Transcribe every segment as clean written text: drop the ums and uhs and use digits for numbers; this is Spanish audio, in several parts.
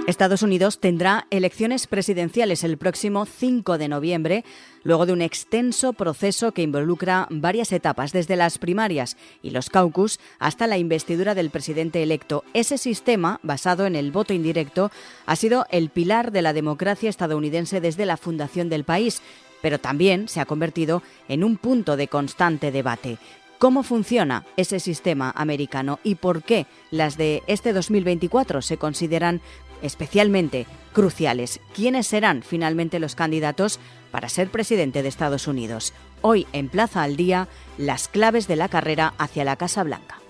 Estados Unidos tendrá elecciones presidenciales el próximo 5 de noviembre, luego de un extenso proceso que involucra varias etapas, desde las primarias y los caucus hasta la investidura del presidente electo. Ese sistema, basado en el voto indirecto, ha sido el pilar de la democracia estadounidense desde la fundación del país, pero también se ha convertido en un punto de constante debate. ¿Cómo funciona ese sistema americano y por qué las de este 2024 se consideran especialmente cruciales? ¿Quiénes serán finalmente los candidatos para ser presidente de Estados Unidos? Hoy en Plaza al Día, las claves de la carrera hacia la Casa Blanca.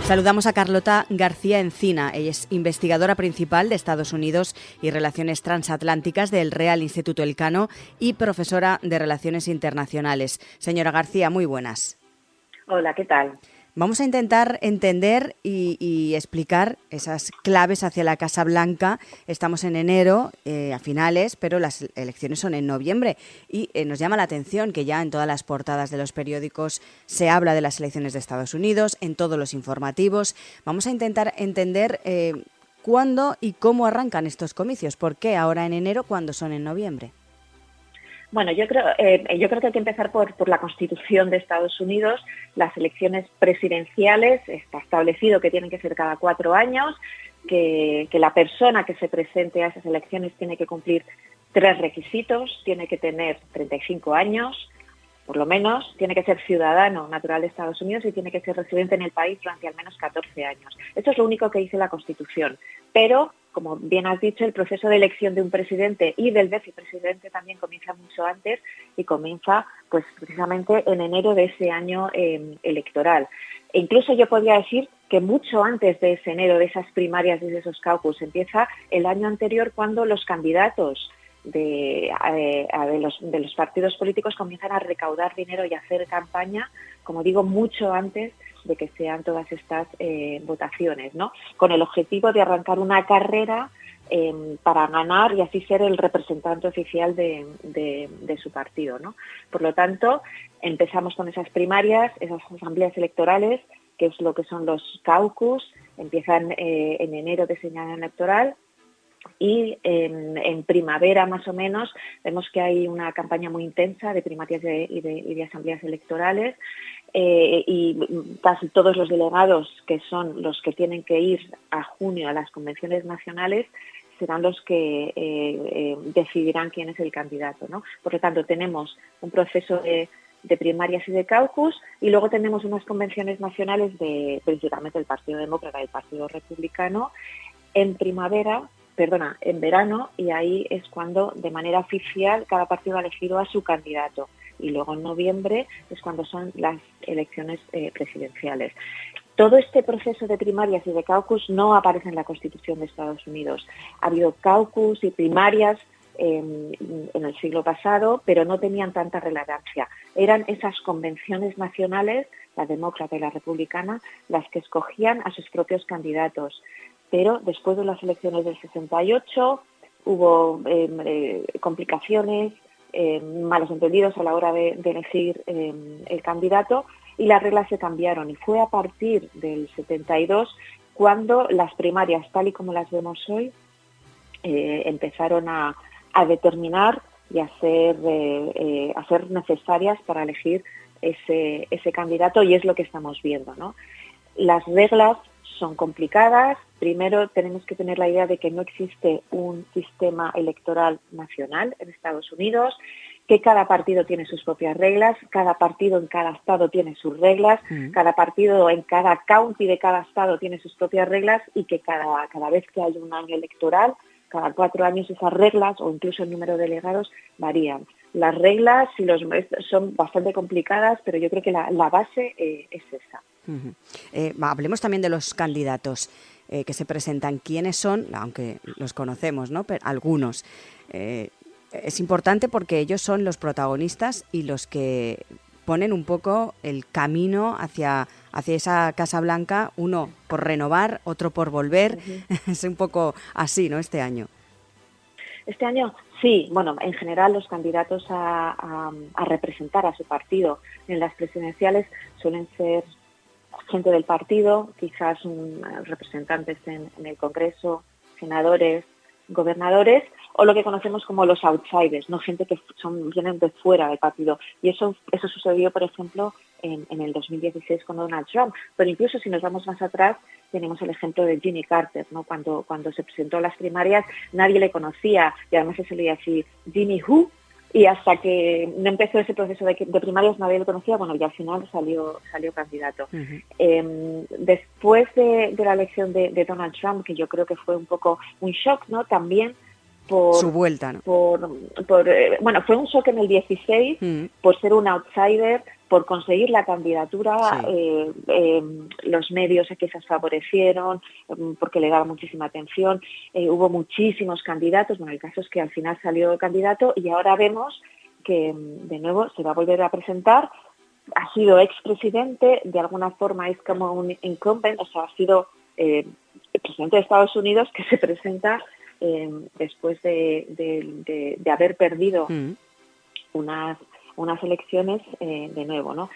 Saludamos a Carlota García Encina. Ella es investigadora principal de Estados Unidos y Relaciones Transatlánticas del Real Instituto Elcano y profesora de Relaciones Internacionales. Señora García, muy buenas. Hola, ¿qué tal? Vamos a intentar entender y explicar esas claves hacia la Casa Blanca. Estamos en enero, a finales, pero las elecciones son en noviembre. Y nos llama la atención que ya en todas las portadas de los periódicos se habla de las elecciones de Estados Unidos, en todos los informativos. Vamos a intentar entender cuándo y cómo arrancan estos comicios. ¿Por qué ahora en enero cuando son en noviembre? Bueno, yo creo que hay que empezar por la Constitución de Estados Unidos. Las elecciones presidenciales, está establecido que tienen que ser cada 4 años, que la persona que se presente a esas elecciones tiene que cumplir 3 requisitos, tiene que tener 35 años, por lo menos, tiene que ser ciudadano natural de Estados Unidos y tiene que ser residente en el país durante al menos 14 años. Esto es lo único que dice la Constitución, pero como bien has dicho, el proceso de elección de un presidente y del vicepresidente también comienza mucho antes y comienza pues precisamente en enero de ese año electoral. E incluso yo podría decir que mucho antes de ese enero, de esas primarias y de esos caucus, empieza el año anterior cuando los candidatos de los partidos políticos comienzan a recaudar dinero y a hacer campaña, como digo, mucho antes de que sean todas estas votaciones, ¿no? Con el objetivo de arrancar una carrera para ganar y así ser el representante oficial de su partido, ¿no? Por lo tanto, empezamos con esas primarias, esas asambleas electorales, que es lo que son los caucus, empiezan en enero de ese año electoral. Y en primavera más o menos vemos que hay una campaña muy intensa de primarias y de asambleas electorales y casi todos los delegados, que son los que tienen que ir a junio a las convenciones nacionales, serán los que decidirán quién es el candidato, ¿no? Por lo tanto, tenemos un proceso de primarias y de caucus y luego tenemos unas convenciones nacionales principalmente del Partido Demócrata y del Partido Republicano en verano, y ahí es cuando de manera oficial cada partido ha elegido a su candidato. Y luego en noviembre es cuando son las elecciones presidenciales. Todo este proceso de primarias y de caucus no aparece en la Constitución de Estados Unidos. Ha habido caucus y primarias en el siglo pasado, pero no tenían tanta relevancia. Eran esas convenciones nacionales, la demócrata y la republicana, las que escogían a sus propios candidatos. Pero después de las elecciones del 68 hubo complicaciones, malos entendidos a la hora de elegir el candidato y las reglas se cambiaron. Y fue a partir del 72 cuando las primarias, tal y como las vemos hoy, empezaron a determinar y a ser necesarias para elegir ese candidato, y es lo que estamos viendo, ¿no? Las reglas son complicadas. Primero tenemos que tener la idea de que no existe un sistema electoral nacional en Estados Unidos, que cada partido tiene sus propias reglas, cada partido en cada estado tiene sus reglas, cada partido en cada county de cada estado tiene sus propias reglas y que cada vez que hay un año electoral, cada 4 años esas reglas o incluso el número de delegados varían. Las reglas son bastante complicadas, pero yo creo que la base es esa. Hablemos también de los candidatos que se presentan. ¿Quiénes son? Aunque los conocemos, ¿no? Pero algunos. Es importante porque ellos son los protagonistas y los que ponen un poco el camino hacia esa Casa Blanca, uno por renovar, otro por volver. Es un poco así, ¿no? Este año. Este año sí, bueno, en general los candidatos a representar a su partido en las presidenciales suelen ser gente del partido, quizás representantes en el Congreso, senadores, gobernadores, o lo que conocemos como los outsiders, no gente que vienen de fuera del partido. Y eso sucedió, por ejemplo, en el 2016 con Donald Trump. Pero incluso si nos vamos más atrás, tenemos el ejemplo de Jimmy Carter, ¿no? Cuando se presentó a las primarias, nadie le conocía, y además se leía así, Jimmy Who, y hasta que no empezó ese proceso de primarias nadie lo conocía, bueno, y al final salió candidato. Después de la elección de Donald Trump, que yo creo que fue un poco un shock, ¿no? También por su vuelta, ¿no? Bueno, fue un shock en el 16 por ser un outsider, por conseguir la candidatura, los medios quizás favorecieron, porque le daba muchísima atención, hubo muchísimos candidatos, bueno, el caso es que al final salió candidato y ahora vemos que de nuevo se va a volver a presentar. Ha sido expresidente, de alguna forma es como un incumbent, o sea, ha sido el presidente de Estados Unidos que se presenta después de haber perdido unas elecciones de nuevo, ¿no?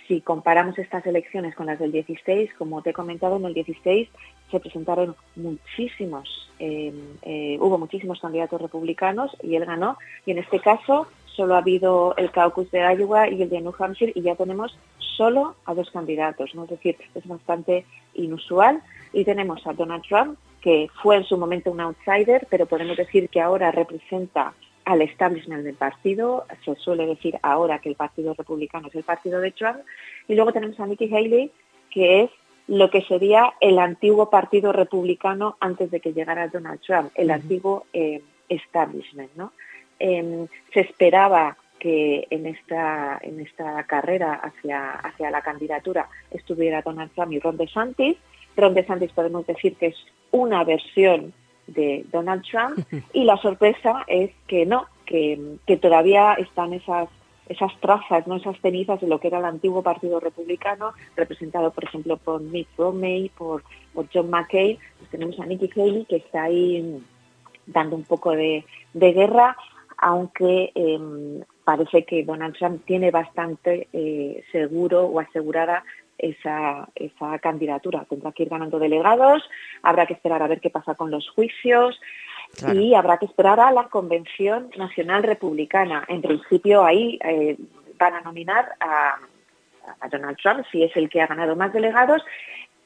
Si comparamos estas elecciones con las del 16, como te he comentado, en el 16 se presentaron hubo muchísimos candidatos republicanos y él ganó, y en este caso solo ha habido el caucus de Iowa y el de New Hampshire y ya tenemos solo a 2 candidatos, ¿no? Es decir, es bastante inusual, y tenemos a Donald Trump, que fue en su momento un outsider, pero podemos decir que ahora representa al establishment del partido. Se suele decir ahora que el Partido Republicano es el partido de Trump. Y luego tenemos a Nikki Haley, que es lo que sería el antiguo Partido Republicano antes de que llegara Donald Trump, el antiguo establishment, ¿no? Se esperaba que en esta carrera hacia la candidatura estuviera Donald Trump y Ron DeSantis. Ron DeSantis podemos decir que es una versión de Donald Trump, y la sorpresa es que no, que todavía están esas trazas, ¿no? Esas cenizas de lo que era el antiguo Partido Republicano, representado, por ejemplo, por Mitt Romney, por John McCain. Pues tenemos a Nikki Haley, que está ahí dando un poco de guerra, aunque parece que Donald Trump tiene bastante seguro o asegurada esa candidatura. Tendrá que ir ganando delegados, habrá que esperar a ver qué pasa con los juicios, claro, y habrá que esperar a la Convención Nacional Republicana. En principio ahí van a nominar a Donald Trump, si es el que ha ganado más delegados,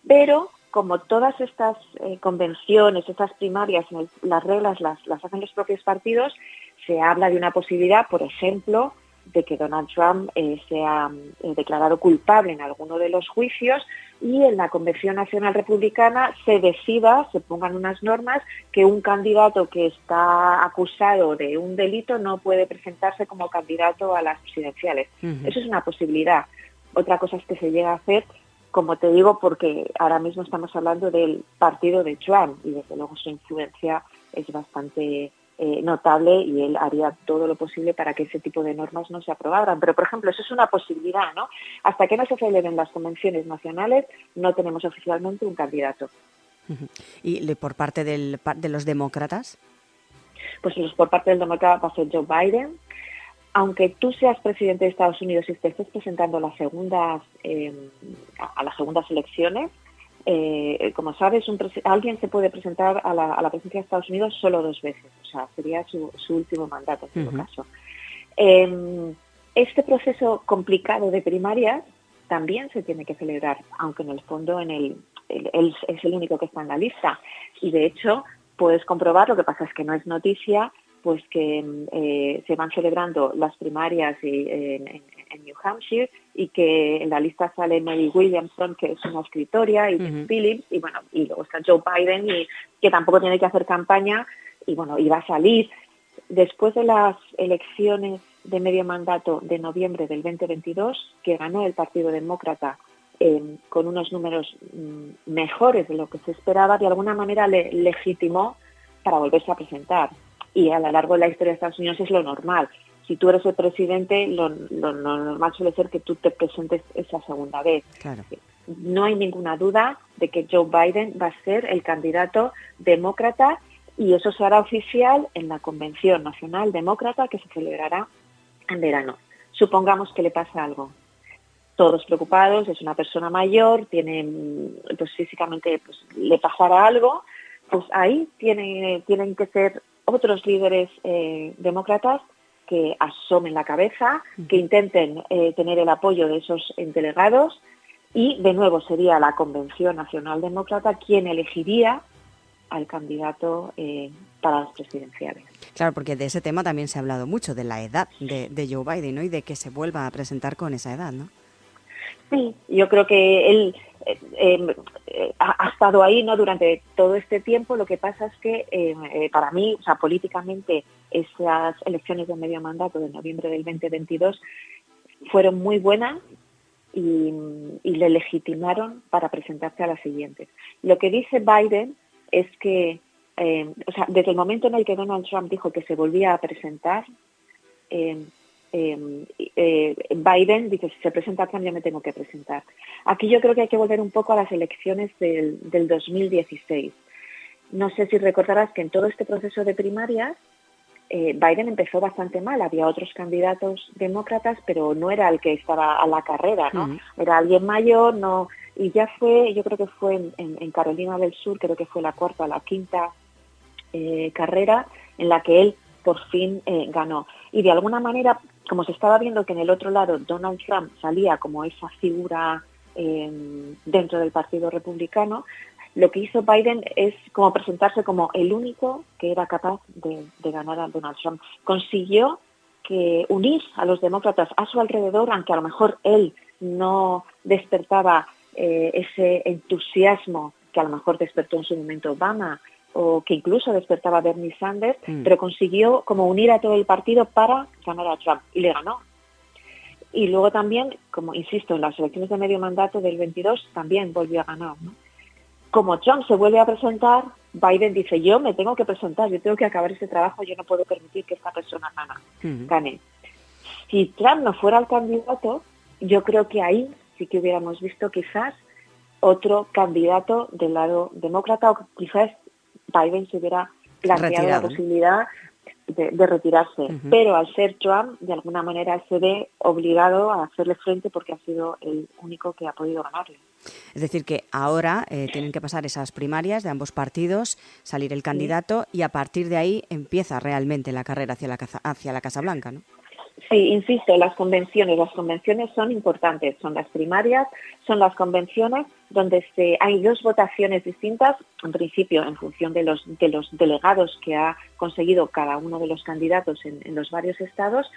pero como todas estas convenciones, estas primarias, las reglas las hacen los propios partidos, se habla de una posibilidad, por ejemplo, de que Donald Trump sea declarado culpable en alguno de los juicios, y en la Convención Nacional Republicana se pongan unas normas que un candidato que está acusado de un delito no puede presentarse como candidato a las presidenciales. Eso es una posibilidad. Otra cosa es que se llega a hacer, como te digo, porque ahora mismo estamos hablando del partido de Trump y desde luego su influencia es bastante notable, y él haría todo lo posible para que ese tipo de normas no se aprobaran. Pero, por ejemplo, eso es una posibilidad, ¿no? Hasta que no se celebren las convenciones nacionales, no tenemos oficialmente un candidato. ¿Y por parte de los demócratas? Pues por parte del demócrata va a ser Joe Biden. Aunque tú seas presidente de Estados Unidos y te estés presentando a las segundas elecciones, como sabes, alguien se puede presentar a la presidencia de Estados Unidos solo 2 veces, o sea, sería su último mandato en todo caso. Este proceso complicado de primarias también se tiene que celebrar, aunque en el fondo él es el único que está en la lista, y de hecho puedes comprobar, lo que pasa es que no es noticia, pues que se van celebrando las primarias en New Hampshire, y que en la lista sale Mary Williamson, que es una escritora, y Jim Phillips, y bueno, y luego está Joe Biden, y que tampoco tiene que hacer campaña, y bueno, y va a salir. Después de las elecciones de medio mandato de noviembre del 2022, que ganó el Partido Demócrata con unos números mejores de lo que se esperaba, de alguna manera le legitimó para volverse a presentar. Y a lo largo de la historia de Estados Unidos es lo normal. Si tú eres el presidente, lo normal suele ser que tú te presentes esa segunda vez. Claro. No hay ninguna duda de que Joe Biden va a ser el candidato demócrata, y eso se hará oficial en la Convención Nacional Demócrata, que se celebrará en verano. Supongamos que le pasa algo. todos preocupados, es una persona mayor, tiene, pues físicamente pues, le pasará algo, pues ahí tienen que ser otros líderes demócratas que asomen la cabeza, que intenten tener el apoyo de esos delegados, y de nuevo sería la Convención Nacional Demócrata quien elegiría al candidato para las presidenciales. Claro, porque de ese tema también se ha hablado mucho, de la edad de Joe Biden, ¿no? Y de que se vuelva a presentar con esa edad, ¿no? Sí, yo creo que él ha estado ahí, ¿no? Durante todo este tiempo. Lo que pasa es que para mí, o sea, políticamente, esas elecciones de medio mandato de noviembre del 2022 fueron muy buenas y le legitimaron para presentarse a las siguientes. Lo que dice Biden es que, o sea, desde el momento en el que Donald Trump dijo que se volvía a presentar, Biden dice, si se presenta Trump, yo me tengo que presentar. Aquí yo creo que hay que volver un poco a las elecciones del 2016. No sé si recordarás que en todo este proceso de primarias, Biden empezó bastante mal. Había otros candidatos demócratas, pero no era el que estaba a la carrera, ¿no? Era alguien mayor, no. Y ya fue, yo creo que fue en Carolina del Sur, creo que fue la cuarta o la quinta carrera en la que él por fin ganó. Y de alguna manera, como se estaba viendo que en el otro lado Donald Trump salía como esa figura dentro del Partido Republicano, lo que hizo Biden es como presentarse como el único que era capaz de ganar a Donald Trump. Consiguió que unir a los demócratas a su alrededor, aunque a lo mejor él no despertaba ese entusiasmo que a lo mejor despertó en su momento Obama, o que incluso despertaba Bernie Sanders, pero consiguió como unir a todo el partido para ganar a Trump, y le ganó. Y luego también, como insisto, en las elecciones de medio mandato del 22 también volvió a ganar, ¿no? Como Trump se vuelve a presentar, Biden dice, yo me tengo que presentar, yo tengo que acabar ese trabajo, yo no puedo permitir que esta persona gane. Si Trump no fuera el candidato, yo creo que ahí sí que hubiéramos visto quizás otro candidato del lado demócrata, o quizás Biden se hubiera planteado la posibilidad de retirarse. Pero al ser Trump, de alguna manera se ve obligado a hacerle frente porque ha sido el único que ha podido ganarle. Es decir, que ahora tienen que pasar esas primarias de ambos partidos, salir el candidato y a partir de ahí empieza realmente la carrera hacia la Casa Blanca, ¿no? Sí, insisto, las convenciones son importantes, son las primarias, son las convenciones donde hay dos votaciones distintas, en principio en función de los delegados que ha conseguido cada uno de los candidatos en los varios estados.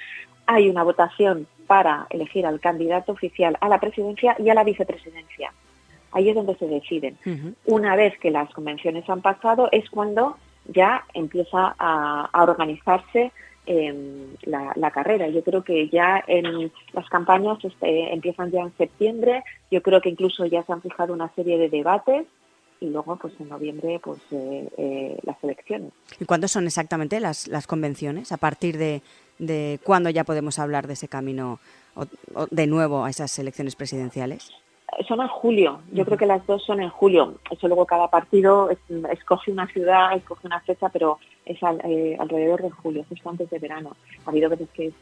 Hay una votación para elegir al candidato oficial a la presidencia y a la vicepresidencia. Ahí es donde se deciden. Una vez que las convenciones han pasado es cuando ya empieza a organizarse la carrera. Yo creo que ya en las campañas empiezan ya en septiembre. Yo creo que incluso ya se han fijado una serie de debates y luego pues en noviembre pues las elecciones. ¿Y cuándo son exactamente las convenciones? ¿A partir de cuándo ya podemos hablar de ese camino o de nuevo a esas elecciones presidenciales? Son en julio, yo creo que las dos son en julio. Eso luego cada partido escoge una ciudad, escoge una fecha, pero es alrededor de julio, justo antes de verano. Ha habido veces que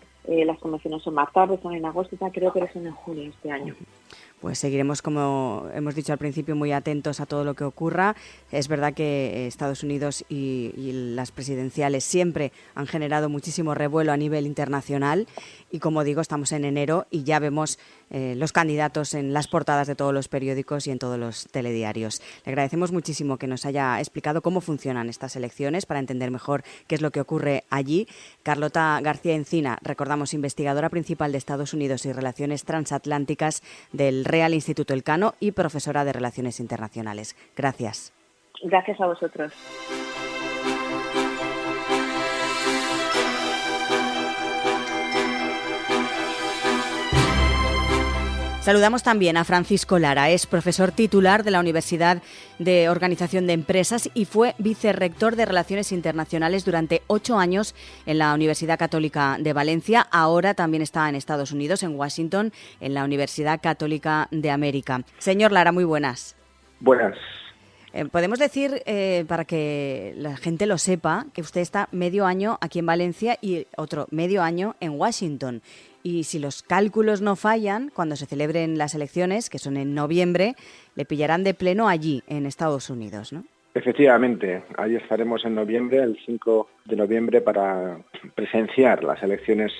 las convenciones son más tarde, son en agosto, creo que son en julio este año. Pues seguiremos, como hemos dicho al principio, muy atentos a todo lo que ocurra. Es verdad que Estados Unidos y las presidenciales siempre han generado muchísimo revuelo a nivel internacional y, como digo, estamos en enero y ya vemos los candidatos en las portadas de todos los periódicos y en todos los telediarios. Le agradecemos muchísimo que nos haya explicado cómo funcionan estas elecciones para entender mejor qué es lo que ocurre allí. Carlota García Encina, recordamos, investigadora principal de Estados Unidos y Relaciones Transatlánticas del Real Instituto Elcano y profesora de Relaciones Internacionales. Gracias. Gracias a vosotros. Saludamos también a Francisco Lara, es profesor titular de la Universidad de Organización de Empresas y fue vicerrector de Relaciones Internacionales durante 8 años en la Universidad Católica de Valencia. Ahora también está en Estados Unidos, en Washington, en la Universidad Católica de América. Señor Lara, muy buenas. Buenas. Podemos decir, para que la gente lo sepa, que usted está medio año aquí en Valencia y otro medio año en Washington. Y si los cálculos no fallan, cuando se celebren las elecciones, que son en noviembre, le pillarán de pleno allí, en Estados Unidos, ¿no? Efectivamente, allí estaremos en noviembre, el 5 de noviembre, para presenciar las elecciones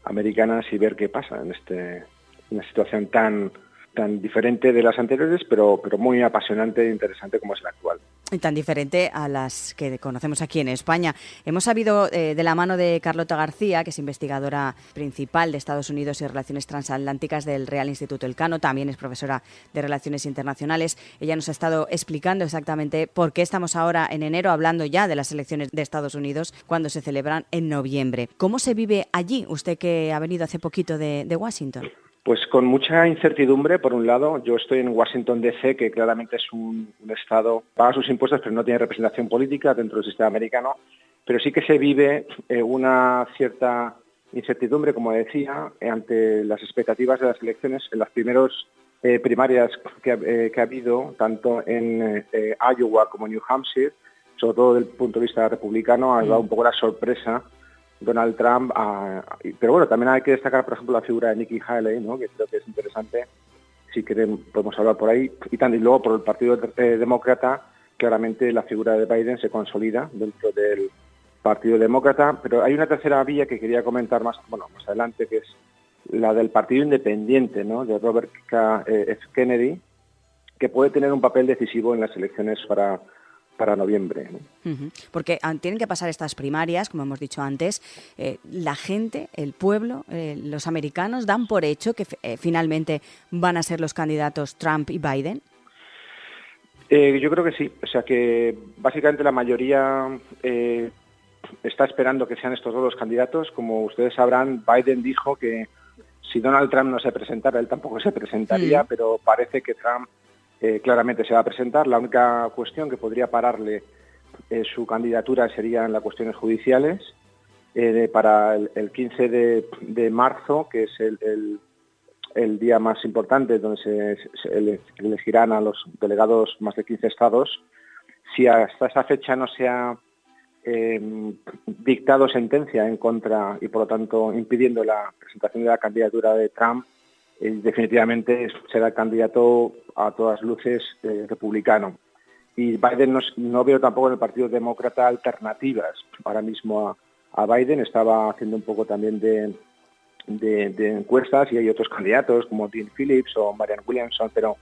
americanas y ver qué pasa en una situación tan diferente de las anteriores, pero muy apasionante e interesante como es la actual. Y tan diferente a las que conocemos aquí en España. Hemos sabido de la mano de Carlota García, que es investigadora principal de Estados Unidos y Relaciones Transatlánticas del Real Instituto Elcano, también es profesora de Relaciones Internacionales. Ella nos ha estado explicando exactamente por qué estamos ahora en enero hablando ya de las elecciones de Estados Unidos cuando se celebran en noviembre. ¿Cómo se vive allí, usted que ha venido hace poquito de Washington? Pues con mucha incertidumbre, por un lado. Yo estoy en Washington D.C., que claramente es un estado, paga sus impuestos, pero no tiene representación política dentro del sistema americano. Pero sí que se vive una cierta incertidumbre, como decía, ante las expectativas de las elecciones en las primeras primarias que ha habido, tanto en Iowa como en New Hampshire, sobre todo desde el punto de vista republicano. Ha dado un poco la sorpresa Donald Trump, pero bueno, también hay que destacar, por ejemplo, la figura de Nikki Haley, ¿no?, que creo que es interesante, si queremos podemos hablar por ahí, y luego por el Partido Demócrata, claramente la figura de Biden se consolida dentro del Partido Demócrata, pero hay una tercera vía que quería comentar más adelante, que es la del Partido Independiente, ¿no?, de Robert F. Kennedy, que puede tener un papel decisivo en las elecciones para noviembre, ¿no? Porque tienen que pasar estas primarias, como hemos dicho antes. La gente, el pueblo, los americanos dan por hecho que finalmente van a ser los candidatos Trump y Biden. Yo creo que sí. O sea que básicamente la mayoría está esperando que sean estos dos los candidatos. Como ustedes sabrán, Biden dijo que si Donald Trump no se presentara, él tampoco se presentaría, pero parece que Trump claramente se va a presentar. La única cuestión que podría pararle su candidatura serían las cuestiones judiciales. Para el 15 de marzo, que es el día más importante, donde se elegirán a los delegados más de 15 estados, si hasta esa fecha no se ha dictado sentencia en contra y, por lo tanto, impidiendo la presentación de la candidatura de Trump, definitivamente será el candidato a todas luces republicano. Y Biden no veo tampoco en el Partido Demócrata alternativas ahora mismo a Biden. Estaba haciendo un poco también de encuestas y hay otros candidatos como Dean Phillips o Marianne Williamson, pero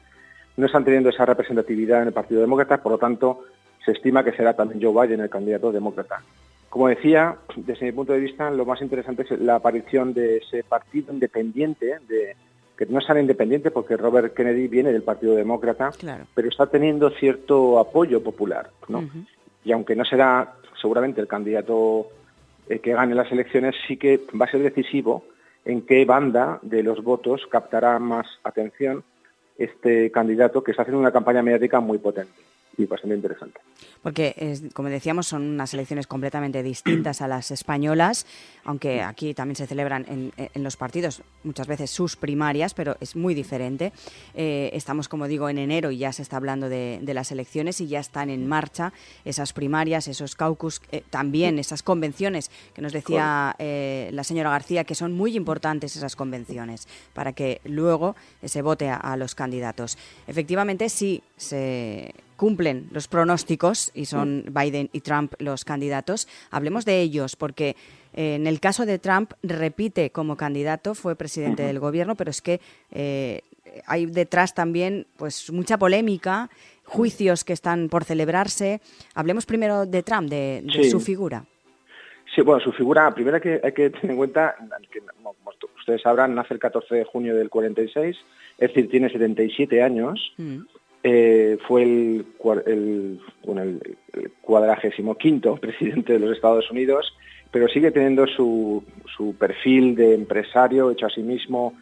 no están teniendo esa representatividad en el Partido Demócrata. Por lo tanto, se estima que será también Joe Biden el candidato demócrata. Como decía, desde mi punto de vista, lo más interesante es la aparición de ese partido independiente, que no es tan independiente porque Robert Kennedy viene del Partido Demócrata, claro, pero está teniendo cierto apoyo popular, ¿no? Y aunque no será seguramente el candidato que gane las elecciones, sí que va a ser decisivo en qué banda de los votos captará más atención este candidato, que está haciendo una campaña mediática muy potente y bastante interesante. Porque, como decíamos, son unas elecciones completamente distintas a las españolas, aunque aquí también se celebran en los partidos muchas veces sus primarias, pero es muy diferente. Estamos, como digo, en enero y ya se está hablando de las elecciones y ya están en marcha esas primarias, esos caucus, también esas convenciones que nos decía la señora García, que son muy importantes esas convenciones para que luego se vote a los candidatos. Efectivamente, sí se cumplen los pronósticos y son Biden y Trump los candidatos. Hablemos de ellos porque en el caso de Trump repite como candidato, fue presidente del gobierno, pero es que hay detrás también pues mucha polémica, juicios que están por celebrarse. Hablemos primero de Trump, de su figura. Sí, bueno, su figura, primero hay que tener en cuenta que, como ustedes sabrán, nace el 14 de junio del 46, es decir, tiene 77 años. Fue el 45º presidente de los Estados Unidos, pero sigue teniendo su perfil de empresario hecho a sí mismo,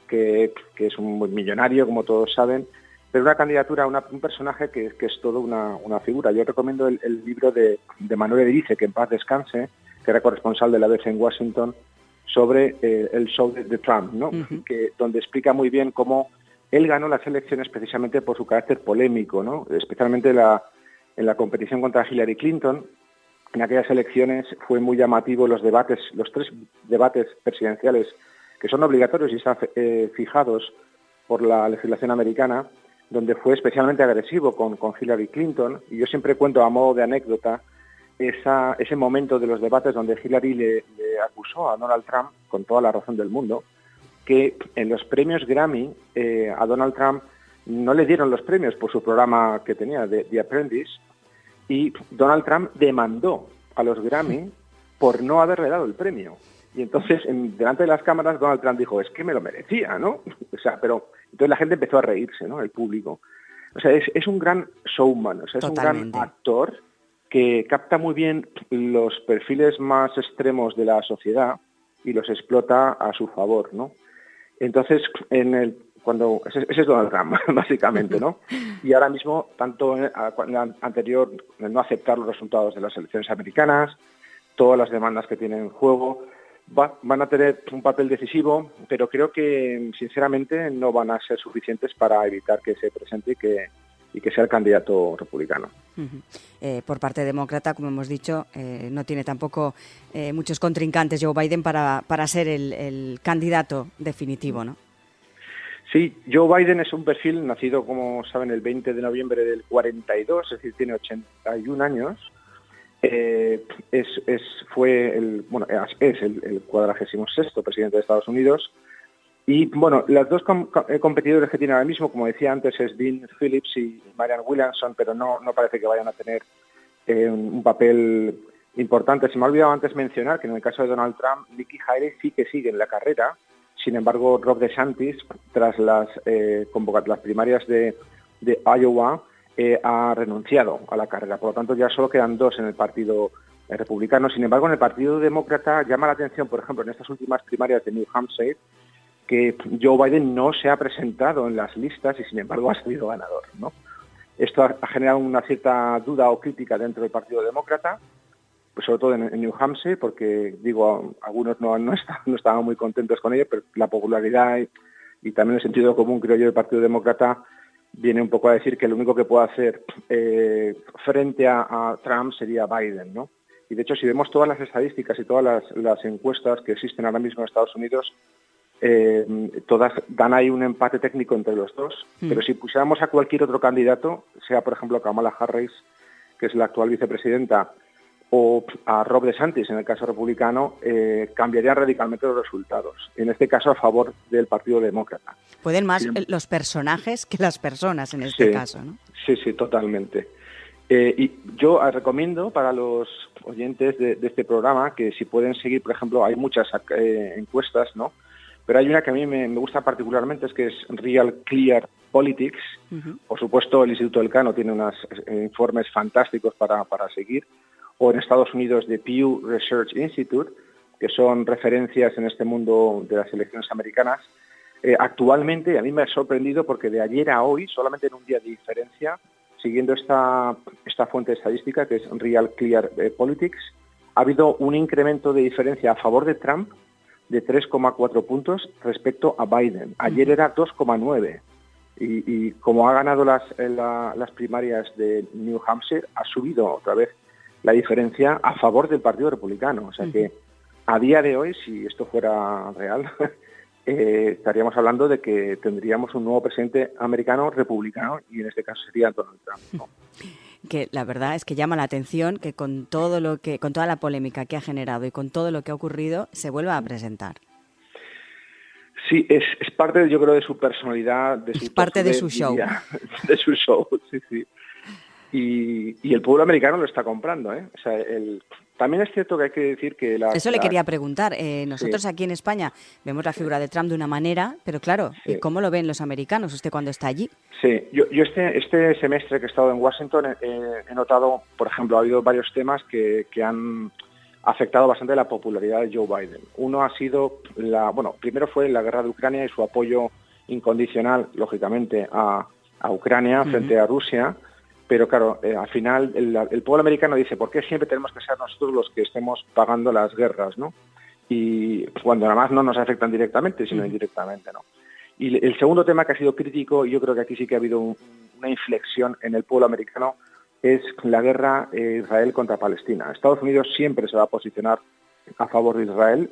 que es un millonario, como todos saben, pero una candidatura, un personaje que es todo una figura. Yo recomiendo el libro de Manuel Erice, que en paz descanse, que era corresponsal de la ABC en Washington, sobre el show de Trump, ¿no? Donde explica muy bien cómo él ganó las elecciones precisamente por su carácter polémico, ¿no? Especialmente en la competición contra Hillary Clinton. En aquellas elecciones fue muy llamativo los 3 debates presidenciales que son obligatorios y están fijados por la legislación americana, donde fue especialmente agresivo con Hillary Clinton. Y yo siempre cuento a modo de anécdota ese momento de los debates donde Hillary le acusó a Donald Trump, con toda la razón del mundo, que en los premios Grammy a Donald Trump no le dieron los premios por su programa que tenía, The Apprentice, y Donald Trump demandó a los Grammy por no haberle dado el premio. Y entonces, delante de las cámaras, Donald Trump dijo, es que me lo merecía, ¿no? O sea, pero entonces la gente empezó a reírse, ¿no? El público. O sea, es un gran showman, o sea, Totalmente. Es un gran actor que capta muy bien los perfiles más extremos de la sociedad y los explota a su favor, ¿no? Entonces, ese es Donald Trump, básicamente, ¿no? Y ahora mismo, tanto en la anterior, el no aceptar los resultados de las elecciones americanas, todas las demandas que tienen en juego, van a tener un papel decisivo, pero creo que, sinceramente, no van a ser suficientes para evitar que se presente y que sea el candidato republicano. Por parte demócrata, como hemos dicho, no tiene tampoco muchos contrincantes Joe Biden para ser el candidato definitivo, ¿no? Sí, Joe Biden es un perfil nacido, como saben, el 20 de noviembre del 42, es decir, tiene 81 años. Es el 46º presidente de Estados Unidos. Y, bueno, las dos competidores que tiene ahora mismo, como decía antes, es Dean Phillips y Marianne Williamson, pero no parece que vayan a tener un papel importante. Se me ha olvidado antes mencionar que en el caso de Donald Trump, Nikki Haley sí que sigue en la carrera. Sin embargo, Ron DeSantis, tras las primarias de Iowa, ha renunciado a la carrera. Por lo tanto, ya solo quedan 2 en el Partido Republicano. Sin embargo, en el Partido Demócrata llama la atención, por ejemplo, en estas últimas primarias de New Hampshire, que Joe Biden no se ha presentado en las listas y, sin embargo, ha salido ganador, ¿no? Esto ha generado una cierta duda o crítica dentro del Partido Demócrata, pues sobre todo en New Hampshire, porque, algunos no estaban muy contentos con ello, pero la popularidad y también el sentido común, creo yo, del Partido Demócrata viene un poco a decir que lo único que puede hacer frente a Trump sería Biden, ¿no? Y, de hecho, si vemos todas las estadísticas y todas las encuestas que existen ahora mismo en Estados Unidos, todas dan ahí un empate técnico entre los dos, pero si pusiéramos a cualquier otro candidato, sea por ejemplo Kamala Harris, que es la actual vicepresidenta, o a Ron DeSantis en el caso republicano, cambiarían radicalmente los resultados, en este caso a favor del Partido Demócrata. Pueden más los personajes que las personas en este caso, ¿no? Sí, totalmente. Y yo recomiendo para los oyentes de este programa que si pueden seguir, por ejemplo, hay muchas encuestas, ¿no? Pero hay una que a mí me gusta particularmente, es que es Real Clear Politics. Por supuesto, el Instituto Elcano tiene unos informes fantásticos para seguir. O en Estados Unidos de Pew Research Institute, que son referencias en este mundo de las elecciones americanas. Actualmente, a mí me ha sorprendido porque de ayer a hoy, solamente en un día de diferencia, siguiendo esta fuente estadística, que es Real Clear Politics, ha habido un incremento de diferencia a favor de Trump de 3,4 puntos respecto a Biden. Ayer era 2,9. Y como ha ganado las primarias de New Hampshire, ha subido otra vez la diferencia a favor del Partido Republicano. O sea que a día de hoy, si esto fuera real, estaríamos hablando de que tendríamos un nuevo presidente americano republicano y en este caso sería Donald Trump, ¿no? Que la verdad es que llama la atención que con toda la polémica que ha generado y con todo lo que ha ocurrido, se vuelva a presentar. Sí, es parte, yo creo, de su personalidad, es parte de su show. De su show, sí. Y el pueblo americano lo está comprando, ¿eh? O sea, también es cierto que hay que decir que Eso le quería preguntar. Nosotros aquí en España vemos la figura de Trump de una manera, pero claro, ¿cómo lo ven los americanos usted cuando está allí? Sí, yo este semestre que he estado en Washington he notado, por ejemplo, ha habido varios temas que han afectado bastante la popularidad de Joe Biden. Uno ha sido, primero fue la guerra de Ucrania y su apoyo incondicional, lógicamente, a Ucrania frente a Rusia. Pero claro, al final el pueblo americano dice, ¿por qué siempre tenemos que ser nosotros los que estemos pagando las guerras, ¿no? Y cuando nada más no nos afectan directamente, sino indirectamente, ¿no? Y el segundo tema que ha sido crítico, y yo creo que aquí sí que ha habido una inflexión en el pueblo americano, es la guerra Israel contra Palestina. Estados Unidos siempre se va a posicionar a favor de Israel.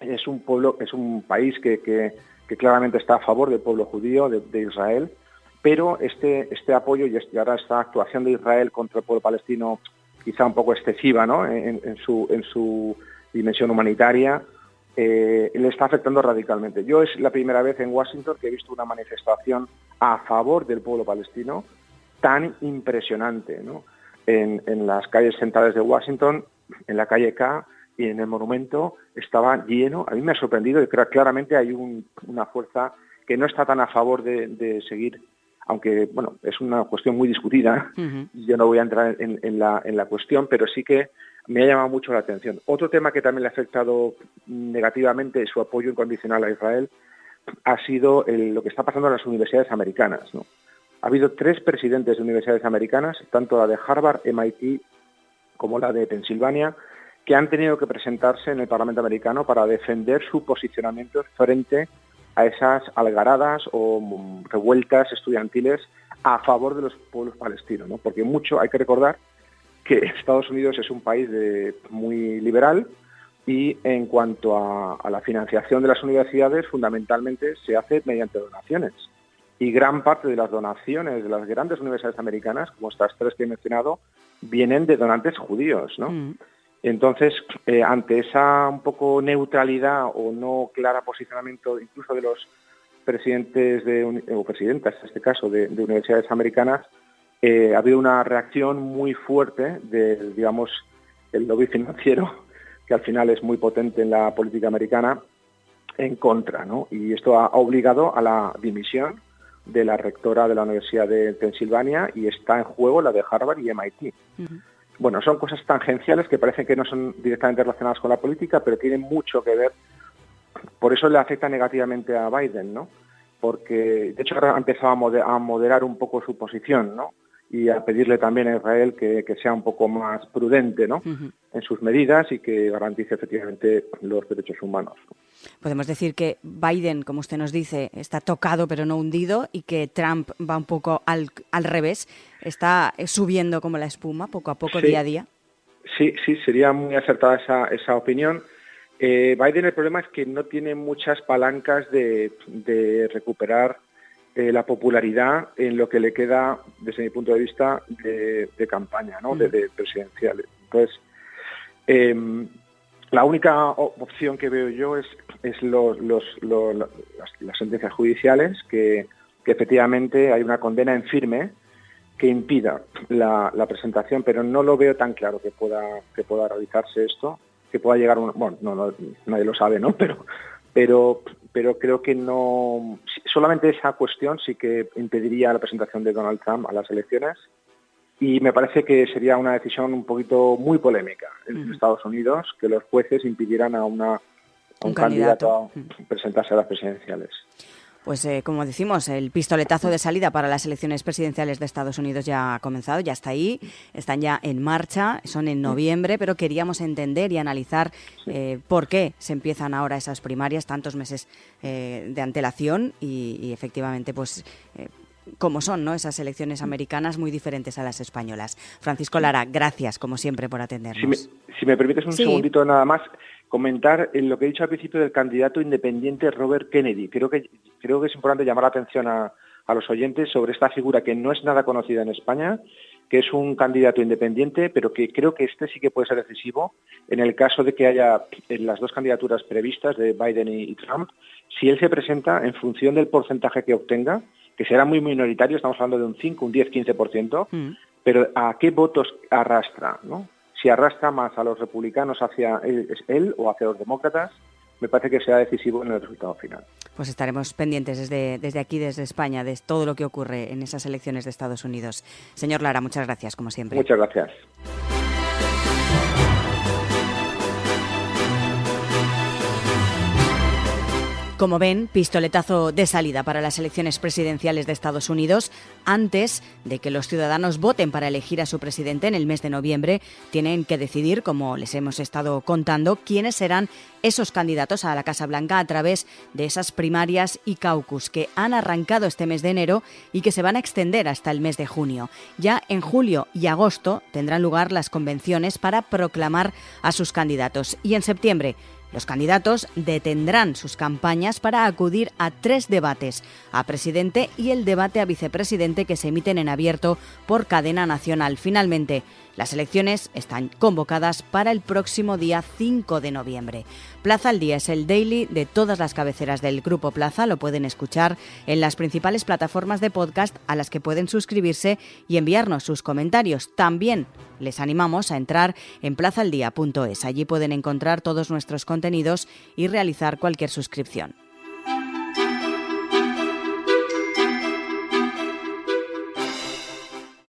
Es un país que claramente está a favor del pueblo judío, de Israel, pero este apoyo y ahora esta actuación de Israel contra el pueblo palestino, quizá un poco excesiva, ¿no?, en su dimensión humanitaria, le está afectando radicalmente. Yo es la primera vez en Washington que he visto una manifestación a favor del pueblo palestino tan impresionante, ¿no? En las calles centrales de Washington, en la calle K y en el monumento estaba lleno. A mí me ha sorprendido y claramente hay una fuerza que no está tan a favor de seguir, aunque bueno, es una cuestión muy discutida. Uh-huh. Yo no voy a entrar en la cuestión, pero sí que me ha llamado mucho la atención. Otro tema que también le ha afectado negativamente su apoyo incondicional a Israel ha sido lo que está pasando en las universidades americanas, ¿no? Ha habido 3 presidentes de universidades americanas, tanto la de Harvard, MIT, como la de Pensilvania, que han tenido que presentarse en el Parlamento americano para defender su posicionamiento frente a esas algaradas o revueltas estudiantiles a favor de los pueblos palestinos, ¿no? Porque hay que recordar que Estados Unidos es un país muy liberal y en cuanto a la financiación de las universidades, fundamentalmente se hace mediante donaciones. Y gran parte de las donaciones de las grandes universidades americanas, como estas 3 que he mencionado, vienen de donantes judíos, ¿no? Mm. Entonces, ante esa un poco neutralidad o no clara posicionamiento incluso de los presidentes o presidentas, en este caso, de universidades americanas, ha habido una reacción muy fuerte del lobby financiero, que al final es muy potente en la política americana, en contra, ¿no? Y esto ha obligado a la dimisión de la rectora de la Universidad de Pensilvania y está en juego la de Harvard y MIT. Uh-huh. Bueno, son cosas tangenciales que parecen que no son directamente relacionadas con la política, pero tienen mucho que ver. Por eso le afecta negativamente a Biden, ¿no? Porque, de hecho, ahora ha empezado a moderar un poco su posición, ¿no? Y a pedirle también a Israel que sea un poco más prudente, ¿no? Uh-huh. En sus medidas y que garantice efectivamente los derechos humanos, ¿no? Podemos decir que Biden, como usted nos dice, está tocado pero no hundido y que Trump va un poco al revés, está subiendo como la espuma, poco a poco, sí, día a día. Sí, sería muy acertada esa opinión. Biden, el problema es que no tiene muchas palancas de recuperar la popularidad en lo que le queda, desde mi punto de vista, de campaña, ¿no? De presidencial. Entonces, la única opción que veo yo es las sentencias judiciales, que efectivamente hay una condena en firme que impida la presentación, pero no lo veo tan claro que pueda realizarse esto, que pueda llegar nadie lo sabe, ¿no? Pero creo que no. Solamente esa cuestión sí que impediría la presentación de Donald Trump a las elecciones. Y me parece que sería una decisión un poquito muy polémica en Estados Unidos, que los jueces impidieran a un candidato a presentarse a las presidenciales. Pues como decimos, el pistoletazo de salida para las elecciones presidenciales de Estados Unidos ya ha comenzado, ya está ahí, están ya en marcha, son en noviembre, pero queríamos entender y analizar por qué se empiezan ahora esas primarias, tantos meses de antelación y efectivamente pues cómo son, ¿no?, esas elecciones americanas muy diferentes a las españolas. Francisco Lara, gracias como siempre por atendernos. Si me permites un segundito nada más, comentar en lo que he dicho al principio del candidato independiente Robert Kennedy. Creo que es importante llamar la atención a los oyentes sobre esta figura que no es nada conocida en España, que es un candidato independiente, pero que creo que sí que puede ser decisivo en el caso de que haya en las 2 candidaturas previstas de Biden y Trump. Si él se presenta en función del porcentaje que obtenga, que será muy minoritario, estamos hablando de un 5, un 10, 15%, pero ¿a qué votos arrastra, no? Si arrastra más a los republicanos hacia él o hacia los demócratas, me parece que será decisivo en el resultado final. Pues estaremos pendientes desde aquí, desde España, de todo lo que ocurre en esas elecciones de Estados Unidos. Señor Lara, muchas gracias, como siempre. Muchas gracias. como ven, pistoletazo de salida para las elecciones presidenciales de Estados Unidos. Antes de que los ciudadanos voten para elegir a su presidente en el mes de noviembre, tienen que decidir, como les hemos estado contando, quiénes serán esos candidatos a la Casa Blanca a través de esas primarias y caucus que han arrancado este mes de enero y que se van a extender hasta el mes de junio. Ya en julio y agosto tendrán lugar las convenciones para proclamar a sus candidatos. Y en septiembre, los candidatos detendrán sus campañas para acudir a 3 debates a presidente y el debate a vicepresidente que se emiten en abierto por cadena nacional. Finalmente, las elecciones están convocadas para el próximo día 5 de noviembre. Plaza al Día es el daily de todas las cabeceras del Grupo Plaza. Lo pueden escuchar en las principales plataformas de podcast a las que pueden suscribirse y enviarnos sus comentarios. También les animamos a entrar en plazaldía.es. Allí pueden encontrar todos nuestros contenidos y realizar cualquier suscripción.